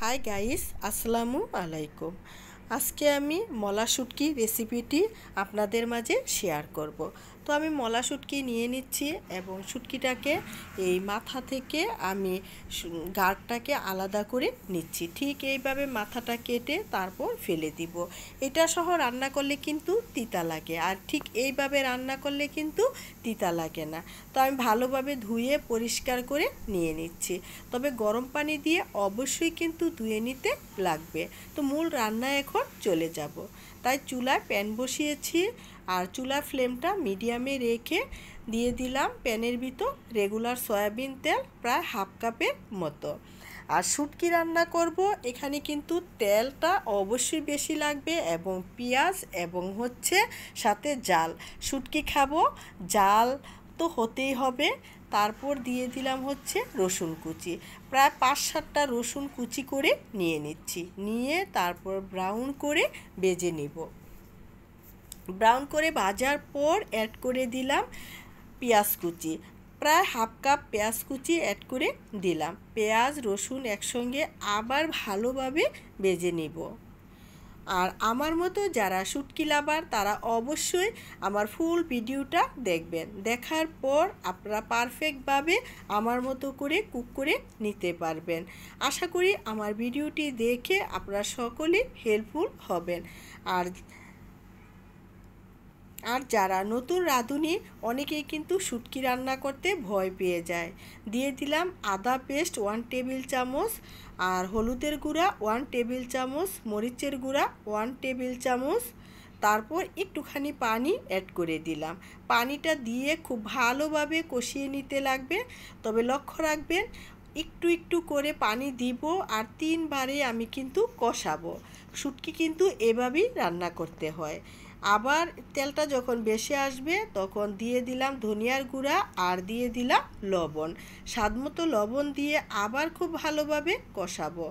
Hi guys, আসসালামু আলাইকুম। আজকে আমি মলা শুটকি রেসিপিটি আপনাদের মাঝে শেয়ার করব। তো আমি মলা শুটকি নিয়ে নিচ্ছি এবং শুটকিটাকে এই মাথা থেকে আমি গাড়টাকে আলাদা করে নিচ্ছি। ঠিক এইভাবে মাথাটা কেটে তারপর ফেলে দিব। এটা সহ রান্না করলে কিন্তু তিতা লাগে, আর ঠিক এইভাবে রান্না করলে কিন্তু তিতা লাগে না। তো আমি ভালোভাবে ধুয়ে পরিষ্কার করে নিয়ে নিচ্ছি, তবে গরম পানি দিয়ে অবশ্যই কিন্তু ধুয়ে নিতে লাগবে। তো মূল রান্না এখন চলে যাব। তাই চুলায় প্যান বসিয়েছি আর চুলার ফ্লেমটা মিডিয়ামে রেখে দিয়ে দিলাম প্যানের ভিতর রেগুলার সয়াবিন তেল প্রায় হাফ কাপের মতো। আর শুটকি রান্না করব, এখানে কিন্তু তেলটা অবশ্যই বেশি লাগবে এবং পেঁয়াজ এবং সাথে জাল। শুটকি খাবো, জাল তো হতেই হবে। তারপর দিয়ে দিলাম রসুন কুচি, প্রায় 5-7টা রসুন কুচি করে নিয়ে নিচ্ছি। নিয়ে তারপর ব্রাউন করে ভেজে নিব। ব্রাউন করে ভাজার পর অ্যাড করে দিলাম পেঁয়াজ কুচি, প্রায় হাফ কাপ পেঁয়াজ কুচি অ্যাড করে দিলাম। পেঁয়াজ রসুন একসঙ্গে আবার ভালোভাবে ভেজে নিব। আর আমার মতো যারা শুটকি লাভার তারা অবশ্যই আমার ফুল ভিডিওটা দেখবেন। দেখার পর আপনারা পারফেক্টভাবে আমার মতো করে কুক করে নিতে পারবেন। আশা করি আমার ভিডিওটি দেখে আপনারা সকলেই হেল্পফুল হবেন। আর যারা নতুন রাঁধুনি অনেকেই কিন্তু শুটকি রান্না করতে ভয় পেয়ে যায়। দিয়ে দিলাম আদা পেস্ট 1 টেবিল চামচ, আর হলুদের গুঁড়া 1 টেবিল চামচ, মরিচের গুঁড়া 1 টেবিল চামচ। তারপর একটুখানি পানি অ্যাড করে দিলাম। পানিটা দিয়ে খুব ভালোভাবে কষিয়ে নিতে লাগবে, তবে লক্ষ্য রাখবেন একটু একটু করে পানি দিব আর 3 বারে আমি কিন্তু কষাবো। শুটকি কিন্তু এভাবেই রান্না করতে হয়। আবার তেলটা যখন বেশি আসবে তখন দিয়ে দিলাম ধনিয়ার গুঁড়া আর দিয়ে দিলাম লবণ। স্বাদমতো লবণ দিয়ে আবার খুব ভালোভাবে কষাবো।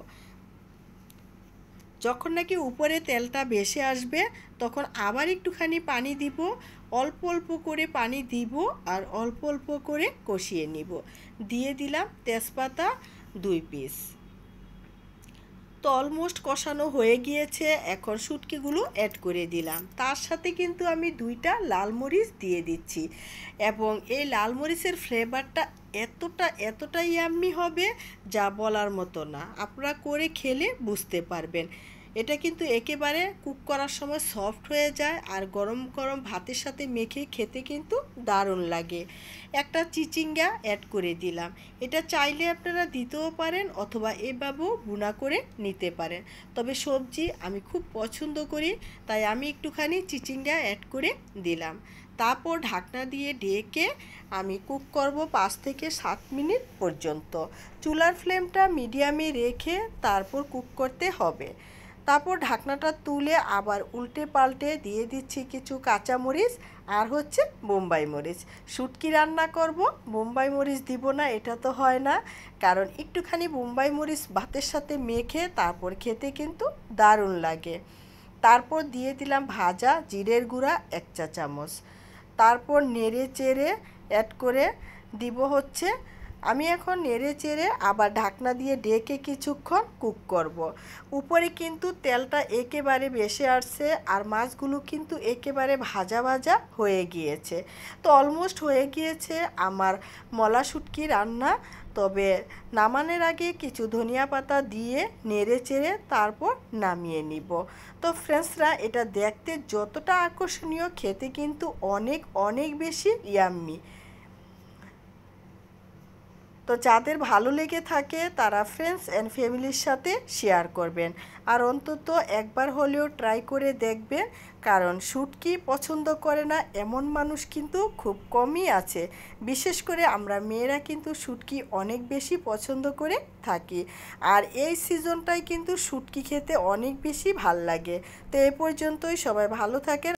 যখন নাকি উপরে তেলটা ভেসে আসবে তখন আবার একটুখানি পানি দিব। অল্প অল্প করে পানি দিব আর অল্প অল্প করে কষিয়ে নিব। দিয়ে দিলাম তেজপাতা 2 পিস। তো অলমোস্ট কষানো হয়ে গিয়েছে, এখন শুটকিগুলো অ্যাড করে দিলাম। তার সাথে কিন্তু আমি 2টা লাল মরিচ দিয়ে দিচ্ছি এবং এই লাল মরিচের ফ্লেভারটা এতটা ইয়াম্মি হবে যা বলার মতো না। আপনারা করে খেলে বুঝতে পারবেন। এটা কিন্তু একেবারে কুক করার সময় সফট হয়ে যায় আর গরম গরম ভাতের সাথে মেখে খেতে কিন্তু দারুণ লাগে। একটা চিচিঙ্গা অ্যাড করে দিলাম। এটা চাইলে আপনারা দিতেও পারেন অথবা এভাবেও ভুনা করে নিতে পারেন, তবে সবজি আমি খুব পছন্দ করি তাই আমি একটুখানি চিচিঙ্গা অ্যাড করে দিলাম। তারপর ঢাকনা দিয়ে ঢেকে আমি কুক করব 5 থেকে 7 মিনিট পর্যন্ত। চুলার ফ্লেমটা মিডিয়ামে রেখে তারপর কুক করতে হবে। তারপর ঢাকনাটা তুলে আবার উল্টে পাল্টে দিয়ে দিচ্ছি কিছু কাঁচামরিচ আর বোম্বাই মরিচ। শুটকি রান্না করব, বোম্বাই মরিচ দিব না এটা তো হয় না, কারণ একটুখানি বোম্বাই মরিচ ভাতের সাথে মেখে তারপর খেতে কিন্তু দারুণ লাগে। তারপর দিয়ে দিলাম ভাজা জিরের গুঁড়া 1 চা চামচ। তারপর নেড়ে চেড়ে অ্যাড করে দিব আমি এখন নেড়ে চেড়ে আবার ঢাকনা দিয়ে ঢেকে কিছুক্ষণ কুক করব। উপরে কিন্তু তেলটা একেবারে বেশি আসছে আর মাছগুলো কিন্তু একেবারে ভাজা ভাজা হয়ে গিয়েছে। তো অলমোস্ট হয়ে গিয়েছে আমার মলা শুটকি রান্না। তবে নামানোর আগে কিছু ধনিয়া পাতা দিয়ে নেড়ে চেড়ে তারপর নামিয়ে নিব। তো ফ্রেন্ডসরা, এটা দেখতে যতটা আকর্ষণীয়, খেতে কিন্তু অনেক অনেক বেশি ইয়াম্মি। তো যাদের ভালো লেগে থাকে তারা ফ্রেন্ডস অ্যান্ড ফ্যামিলির সাথে শেয়ার করবেন আর অন্তত একবার হলেও ট্রাই করে দেখবেন, কারণ শুটকি পছন্দ করে না এমন মানুষ কিন্তু খুব কমই আছে। বিশেষ করে আমরা মেয়েরা কিন্তু শুটকি অনেক বেশি পছন্দ করে থাকি, আর এই সিজনটায় কিন্তু শুটকি খেতে অনেক বেশি ভাল লাগে। তো এ পর্যন্তই, সবাই ভালো থাকেন।